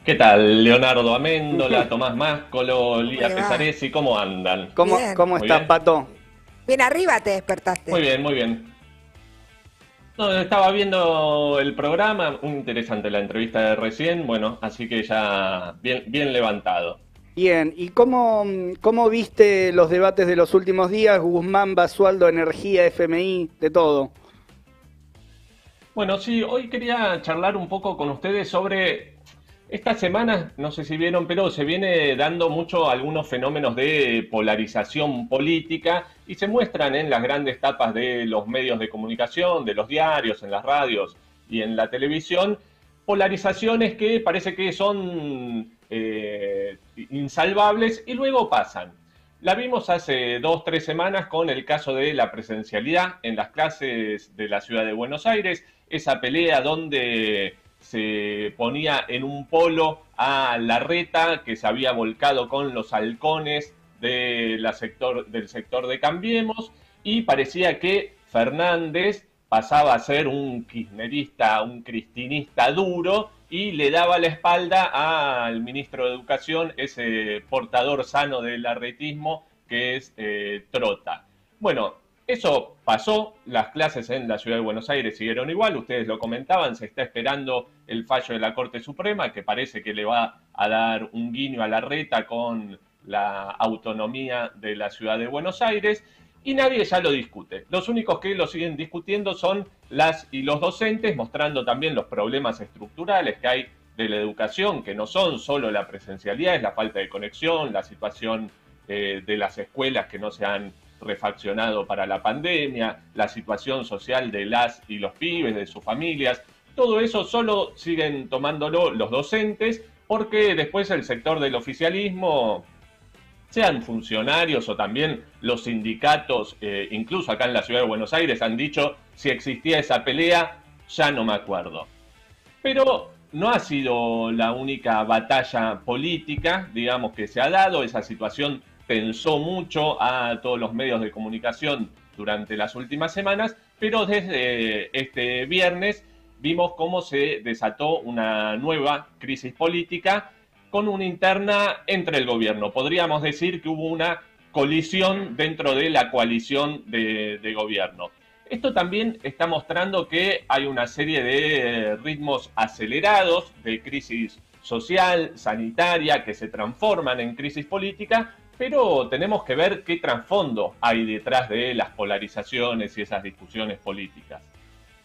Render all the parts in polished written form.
¿Qué tal? Leonardo Amendola, Tomás Máscolo, ¿Cómo le Lía va? Pesaresi, ¿cómo andan? Bien. ¿Cómo ¿Muy estás, bien? Pato? Bien arriba te Muy despertaste. bien, muy bien. No, estaba viendo el programa, muy interesante la entrevista de recién, bueno, así que ya bien, bien levantado. Bien, ¿y cómo viste los debates de los últimos días? Guzmán, Basualdo, Energía, FMI, de todo. Bueno, sí, hoy quería charlar un poco con ustedes sobre estas semanas, no sé si vieron, pero se viene dando mucho algunos fenómenos de polarización política y se muestran en las grandes tapas de los medios de comunicación, de los diarios, en las radios y en la televisión, polarizaciones que parece que son insalvables y luego pasan. La vimos hace 2, 3 semanas con el caso de la presencialidad en las clases de la ciudad de Buenos Aires, esa pelea donde se ponía en un polo a Larreta, que se había volcado con los halcones del sector de Cambiemos, y parecía que Fernández pasaba a ser un kirchnerista, un cristinista duro, y le daba la espalda al ministro de Educación, ese portador sano del larretismo que es Trota. Bueno, eso pasó, las clases en la ciudad de Buenos Aires siguieron igual, ustedes lo comentaban, se está esperando el fallo de la Corte Suprema, que parece que le va a dar un guiño a Larreta con la autonomía de la ciudad de Buenos Aires, y nadie ya lo discute. Los únicos que lo siguen discutiendo son las y los docentes, mostrando también los problemas estructurales que hay de la educación, que no son solo la presencialidad, es la falta de conexión, la situación de las escuelas que no se han refaccionado para la pandemia, la situación social de las y los pibes, de sus familias. Todo eso solo siguen tomándolo los docentes, porque después el sector del oficialismo, sean funcionarios o también los sindicatos, incluso acá en la ciudad de Buenos Aires, han dicho, si existía esa pelea, ya no me acuerdo. Pero no ha sido la única batalla política, digamos, que se ha dado. Esa situación tensó mucho a todos los medios de comunicación durante las últimas semanas, pero desde este viernes vimos cómo se desató una nueva crisis política con una interna entre el gobierno. Podríamos decir que hubo una colisión dentro de la coalición de gobierno. Esto también está mostrando que hay una serie de ritmos acelerados de crisis social, sanitaria, que se transforman en crisis política, pero tenemos que ver qué trasfondo hay detrás de las polarizaciones y esas discusiones políticas.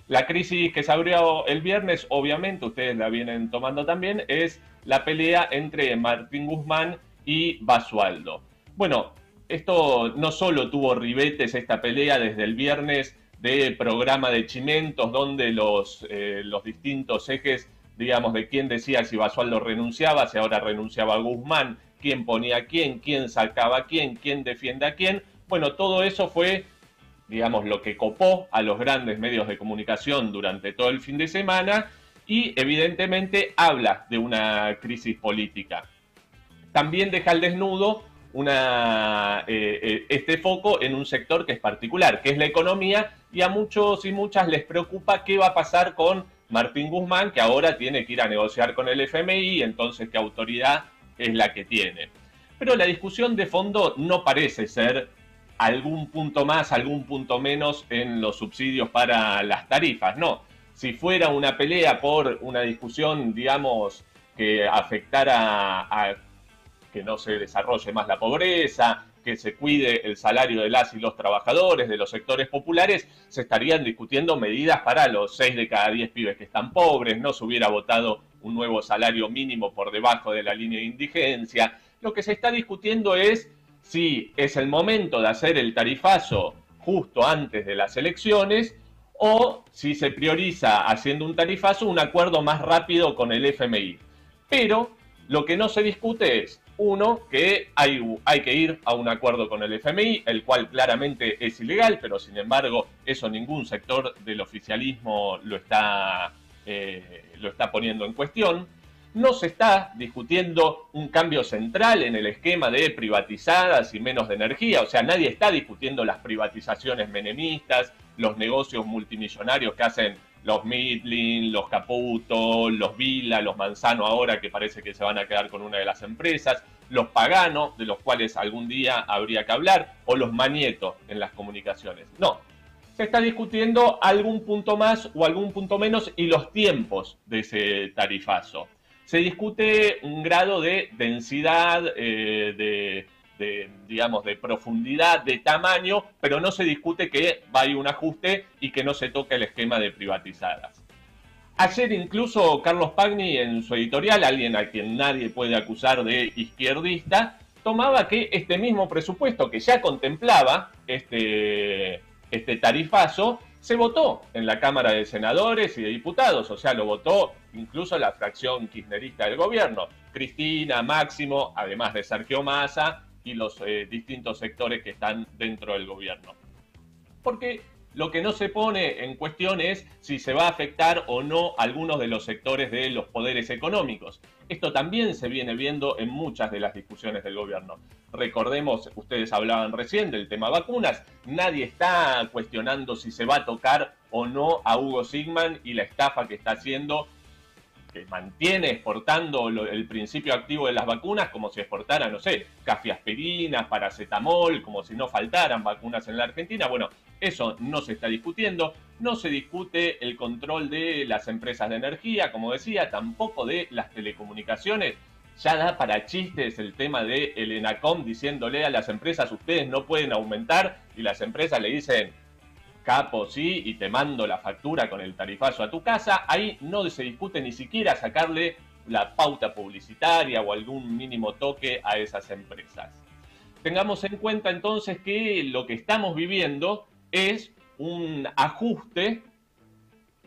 La crisis que se abrió el viernes, obviamente, ustedes la vienen tomando también, es la pelea entre Martín Guzmán y Basualdo. Bueno, esto no solo tuvo ribetes esta pelea desde el viernes de programa de Chimentos, donde los distintos ejes, digamos, de quién decía si Basualdo renunciaba, si ahora renunciaba Guzmán, quién ponía a quién sacaba a quién defiende a quién. Bueno, todo eso fue, digamos, lo que copó a los grandes medios de comunicación durante todo el fin de semana y evidentemente habla de una crisis política. También deja al desnudo este foco en un sector que es particular, que es la economía, y a muchos y muchas les preocupa qué va a pasar con Martín Guzmán, que ahora tiene que ir a negociar con el FMI, entonces qué autoridad es la que tiene. Pero la discusión de fondo no parece ser algún punto más, algún punto menos en los subsidios para las tarifas, no. Si fuera una pelea por una discusión, digamos, que afectara a que no se desarrolle más la pobreza, que se cuide el salario de las y los trabajadores, de los sectores populares, se estarían discutiendo medidas para los 6 de cada 10 pibes que están pobres, no se hubiera votado un nuevo salario mínimo por debajo de la línea de indigencia. Lo que se está discutiendo es si es el momento de hacer el tarifazo justo antes de las elecciones o si se prioriza haciendo un tarifazo un acuerdo más rápido con el FMI. Pero lo que no se discute es, uno, que hay que ir a un acuerdo con el FMI, el cual claramente es ilegal, pero sin embargo eso ningún sector del oficialismo lo está poniendo en cuestión. No se está discutiendo un cambio central en el esquema de privatizadas y menos de energía, o sea, nadie está discutiendo las privatizaciones menemistas, los negocios multimillonarios que hacen los Midlin, los Caputo, los Vila, los Manzano ahora, que parece que se van a quedar con una de las empresas, los Pagano, de los cuales algún día habría que hablar, o los Manieto en las comunicaciones. No, se está discutiendo algún punto más o algún punto menos y los tiempos de ese tarifazo. Se discute un grado de densidad, digamos, de profundidad, de tamaño, pero no se discute que va a ir un ajuste y que no se toque el esquema de privatizadas. Ayer incluso Carlos Pagni en su editorial, alguien a quien nadie puede acusar de izquierdista, tomaba que este mismo presupuesto que ya contemplaba este tarifazo, se votó en la Cámara de Senadores y de Diputados, o sea, lo votó incluso la fracción kirchnerista del gobierno, Cristina, Máximo, además de Sergio Massa y los distintos sectores que están dentro del gobierno. Porque lo que no se pone en cuestión es si se va a afectar o no a algunos de los sectores de los poderes económicos. Esto también se viene viendo en muchas de las discusiones del gobierno. Recordemos, ustedes hablaban recién del tema vacunas, nadie está cuestionando si se va a tocar o no a Hugo Sigman y la estafa que está haciendo, que mantiene exportando el principio activo de las vacunas como si exportara, no sé, cafiaspirina, paracetamol, como si no faltaran vacunas en la Argentina. Bueno, eso no se está discutiendo, no se discute el control de las empresas de energía, como decía, tampoco de las telecomunicaciones. Ya da para chistes el tema de el ENACOM diciéndole a las empresas, ustedes no pueden aumentar, y las empresas le dicen, capo, sí, y te mando la factura con el tarifazo a tu casa. Ahí no se discute ni siquiera sacarle la pauta publicitaria o algún mínimo toque a esas empresas. Tengamos en cuenta entonces que lo que estamos viviendo es un ajuste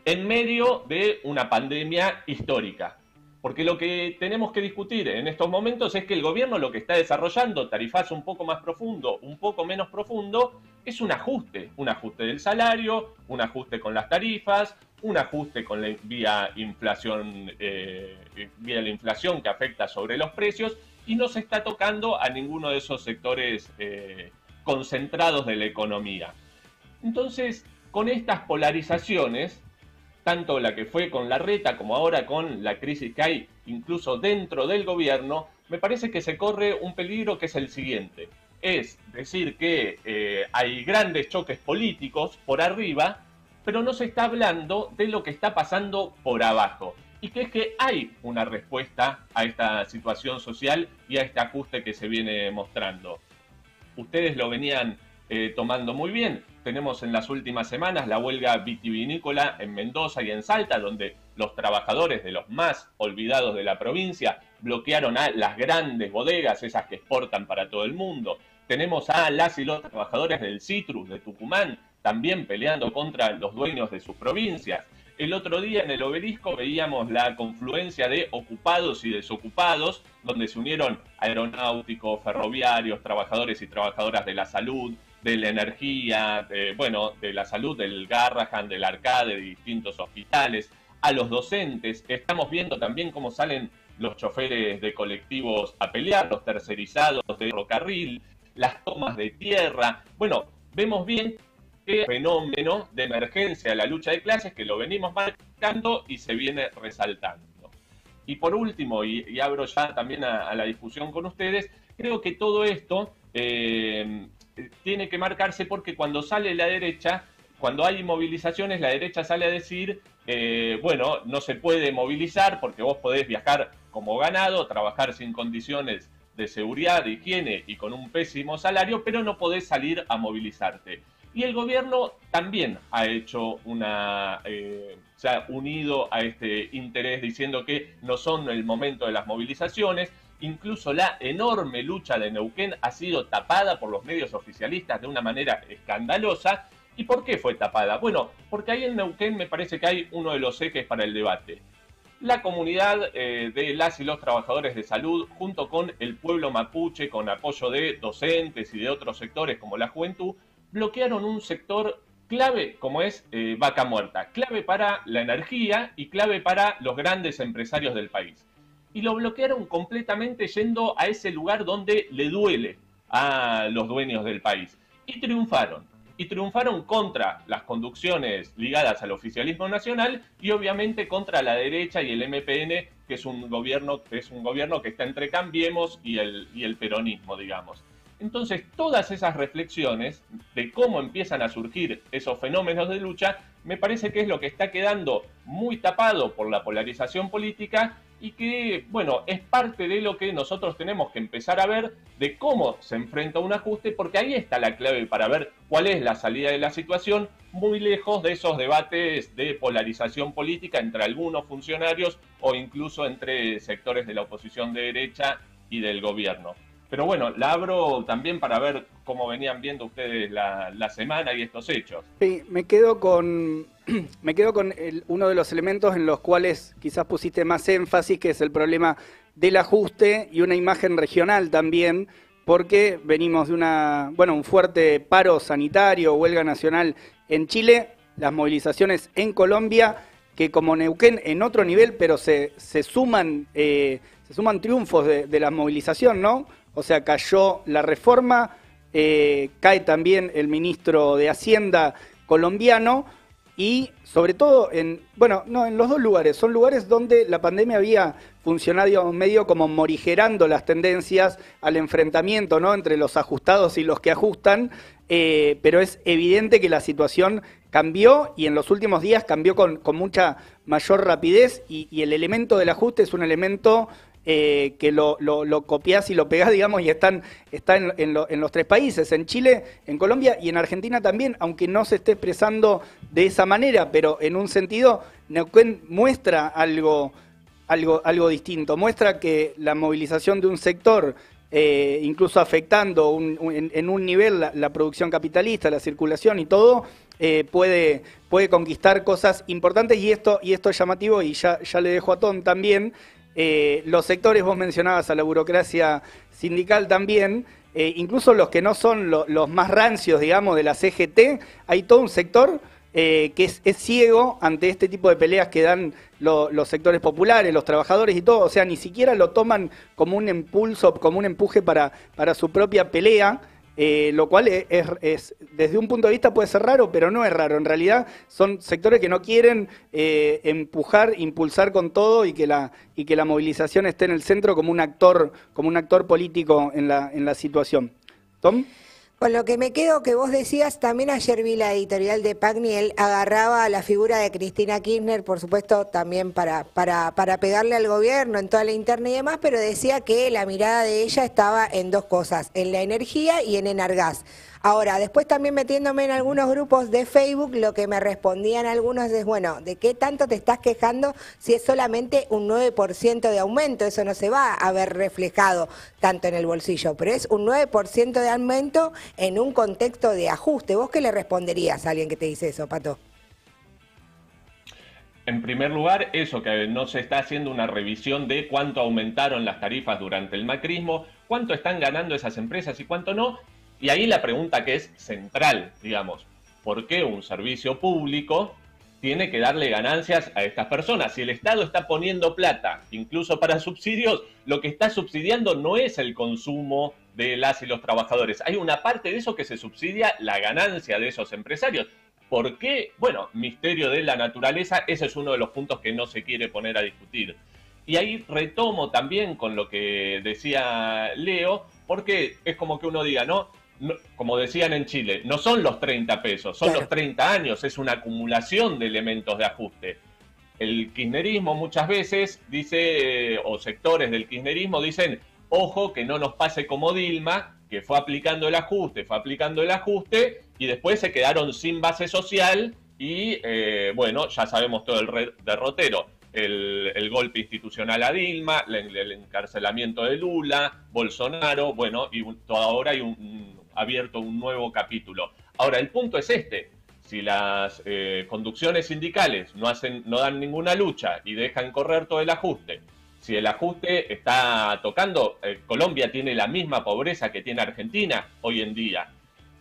en medio de una pandemia histórica. Porque lo que tenemos que discutir en estos momentos es que el gobierno lo que está desarrollando, tarifazo un poco más profundo, un poco menos profundo, es un ajuste del salario, un ajuste con las tarifas, un ajuste con vía inflación, vía la inflación que afecta sobre los precios, y no se está tocando a ninguno de esos sectores concentrados de la economía. Entonces, con estas polarizaciones, tanto la que fue con Larreta como ahora con la crisis que hay incluso dentro del gobierno, me parece que se corre un peligro que es el siguiente. Es decir que hay grandes choques políticos por arriba, pero no se está hablando de lo que está pasando por abajo. Y que es que hay una respuesta a esta situación social y a este ajuste que se viene mostrando. Ustedes lo venían tomando muy bien. Tenemos en las últimas semanas la huelga vitivinícola en Mendoza y en Salta, donde los trabajadores de los más olvidados de la provincia bloquearon a las grandes bodegas, esas que exportan para todo el mundo. Tenemos a las y los trabajadores del Citrus de Tucumán también peleando contra los dueños de sus provincias. El otro día en el Obelisco veíamos la confluencia de ocupados y desocupados, donde se unieron aeronáuticos, ferroviarios, trabajadores y trabajadoras de la salud, de la energía, de la salud, del Garrahan, del Arcade, de distintos hospitales, a los docentes. Estamos viendo también cómo salen los choferes de colectivos a pelear, los tercerizados de ferrocarril, las tomas de tierra. Bueno, vemos bien que fenómeno de emergencia de la lucha de clases que lo venimos marcando y se viene resaltando. Y por último, y abro ya también a la discusión con ustedes, creo que todo esto tiene que marcarse porque cuando sale la derecha, cuando hay movilizaciones, la derecha sale a decir, no se puede movilizar porque vos podés viajar como ganado, trabajar sin condiciones de seguridad, de higiene y con un pésimo salario, pero no podés salir a movilizarte. Y el gobierno también ha hecho se ha unido a este interés diciendo que no son el momento de las movilizaciones. Incluso la enorme lucha de Neuquén ha sido tapada por los medios oficialistas de una manera escandalosa. ¿Y por qué fue tapada? Bueno, porque ahí en Neuquén me parece que hay uno de los ejes para el debate. La comunidad de las y los trabajadores de salud, junto con el pueblo mapuche, con apoyo de docentes y de otros sectores como la juventud, bloquearon un sector clave como es Vaca Muerta, clave para la energía y clave para los grandes empresarios del país. Y lo bloquearon completamente yendo a ese lugar donde le duele a los dueños del país. Y triunfaron. y triunfaron contra las conducciones ligadas al oficialismo nacional y obviamente contra la derecha y el MPN, que es un gobierno que está entre Cambiemos y el peronismo, digamos. Entonces, todas esas reflexiones de cómo empiezan a surgir esos fenómenos de lucha, me parece que es lo que está quedando muy tapado por la polarización política y que, bueno, es parte de lo que nosotros tenemos que empezar a ver de cómo se enfrenta un ajuste, porque ahí está la clave para ver cuál es la salida de la situación, muy lejos de esos debates de polarización política entre algunos funcionarios o incluso entre sectores de la oposición de derecha y del gobierno. Pero bueno, la abro también para ver cómo venían viendo ustedes la semana y estos hechos. Sí, me quedo con uno de los elementos en los cuales quizás pusiste más énfasis, que es el problema del ajuste y una imagen regional también, porque venimos de un fuerte paro sanitario, huelga nacional en Chile, las movilizaciones en Colombia, que como Neuquén en otro nivel, pero se suman triunfos de la movilización, ¿no? O sea, cayó la reforma, cae también el ministro de Hacienda colombiano y sobre todo en los dos lugares, son lugares donde la pandemia había funcionado medio como morigerando las tendencias al enfrentamiento, ¿no?, entre los ajustados y los que ajustan, pero es evidente que la situación cambió y en los últimos días cambió con mucha mayor rapidez y el elemento del ajuste es un elemento que lo copiás y lo pegás, digamos, y está en los tres países, en Chile, en Colombia y en Argentina también, aunque no se esté expresando de esa manera, pero en un sentido, Neuquén muestra algo distinto, muestra que la movilización de un sector, incluso afectando en un nivel la producción capitalista, la circulación y todo, puede conquistar cosas importantes y esto es llamativo y ya le dejo a Tom también. Los sectores, vos mencionabas a la burocracia sindical también, incluso los que no son los más rancios, digamos, de la CGT, hay todo un sector que es ciego ante este tipo de peleas que dan los sectores populares, los trabajadores y todo, o sea, ni siquiera lo toman como un impulso, como un empuje para su propia pelea. Lo cual es, desde un punto de vista puede ser raro, pero no es raro. En realidad son sectores que no quieren impulsar con todo y que la movilización esté en el centro como un actor político en la situación. ¿Tom? Con lo que me quedo que vos decías, también ayer vi la editorial de Pagni, agarraba a la figura de Cristina Kirchner, por supuesto, también para pegarle al gobierno en toda la interna y demás, pero decía que la mirada de ella estaba en dos cosas, en la energía y en Enargás. Ahora, después también metiéndome en algunos grupos de Facebook, lo que me respondían algunos es, bueno, ¿de qué tanto te estás quejando si es solamente un 9% de aumento? Eso no se va a ver reflejado tanto en el bolsillo, pero es un 9% de aumento en un contexto de ajuste. ¿Vos qué le responderías a alguien que te dice eso, Pato? En primer lugar, eso, que no se está haciendo una revisión de cuánto aumentaron las tarifas durante el macrismo, cuánto están ganando esas empresas y cuánto no. Y ahí la pregunta que es central, digamos, ¿por qué un servicio público tiene que darle ganancias a estas personas? Si el Estado está poniendo plata, incluso para subsidios, lo que está subsidiando no es el consumo de las y los trabajadores. Hay una parte de eso que se subsidia la ganancia de esos empresarios. ¿Por qué? Bueno, misterio de la naturaleza, ese es uno de los puntos que no se quiere poner a discutir. Y ahí retomo también con lo que decía Leo, porque es como que uno diga, ¿no? Como decían en Chile, no son los 30 pesos, son los 30 años, es una acumulación de elementos de ajuste. El kirchnerismo muchas veces dice, o sectores del kirchnerismo dicen, ojo que no nos pase como Dilma, que fue aplicando el ajuste, y después se quedaron sin base social y, bueno, ya sabemos todo el derrotero. El golpe institucional a Dilma, el encarcelamiento de Lula, Bolsonaro, bueno, y ahora hay abierto un nuevo capítulo. Ahora, el punto es este: si las conducciones sindicales no dan ninguna lucha y dejan correr todo el ajuste, si el ajuste está tocando, Colombia tiene la misma pobreza que tiene Argentina hoy en día.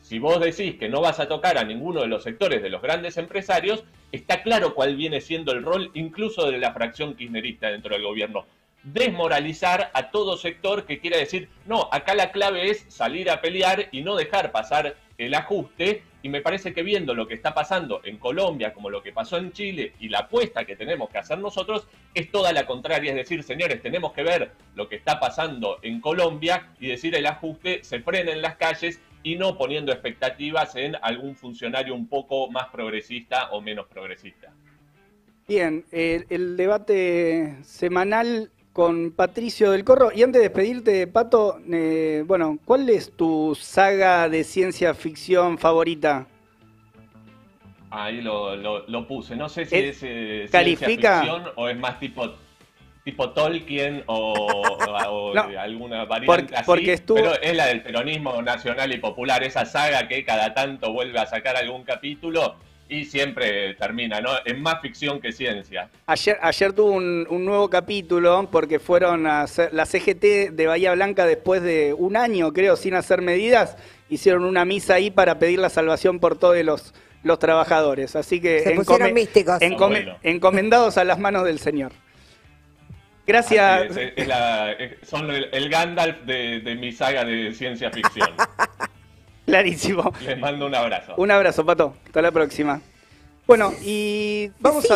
Si vos decís que no vas a tocar a ninguno de los sectores de los grandes empresarios, está claro cuál viene siendo el rol incluso de la fracción kirchnerista dentro del gobierno. Desmoralizar a todo sector que quiera decir, no, acá la clave es salir a pelear y no dejar pasar el ajuste Y me parece que viendo lo que está pasando en Colombia, como lo que pasó en Chile, y la apuesta que tenemos que hacer nosotros, es toda la contraria. Es decir, señores, tenemos que ver lo que está pasando en Colombia y decir el ajuste se frena en las calles y no poniendo expectativas en algún funcionario un poco más progresista o menos progresista. Bien, el debate semanal con Patricio del Corro. Y antes de despedirte, Pato, bueno, ¿cuál es tu saga de ciencia ficción favorita? Ahí lo puse. No sé si es ¿califica? ciencia ficción o es más tipo Tolkien o No, alguna variante porque así, pero es la del peronismo nacional y popular, esa saga que cada tanto vuelve a sacar algún capítulo y siempre termina, ¿no? Es más ficción que ciencia. Ayer tuvo un nuevo capítulo porque fueron a hacer la CGT de Bahía Blanca después de un año, creo, sin hacer medidas. Hicieron una misa ahí para pedir la salvación por todos los trabajadores. Así que se pusieron místicos. Encomendados a las manos del Señor. Gracias. Son el Gandalf de mi saga de ciencia ficción. Clarísimo. Les mando un abrazo. Un abrazo, Pato. Hasta la próxima. Bueno, y vamos a...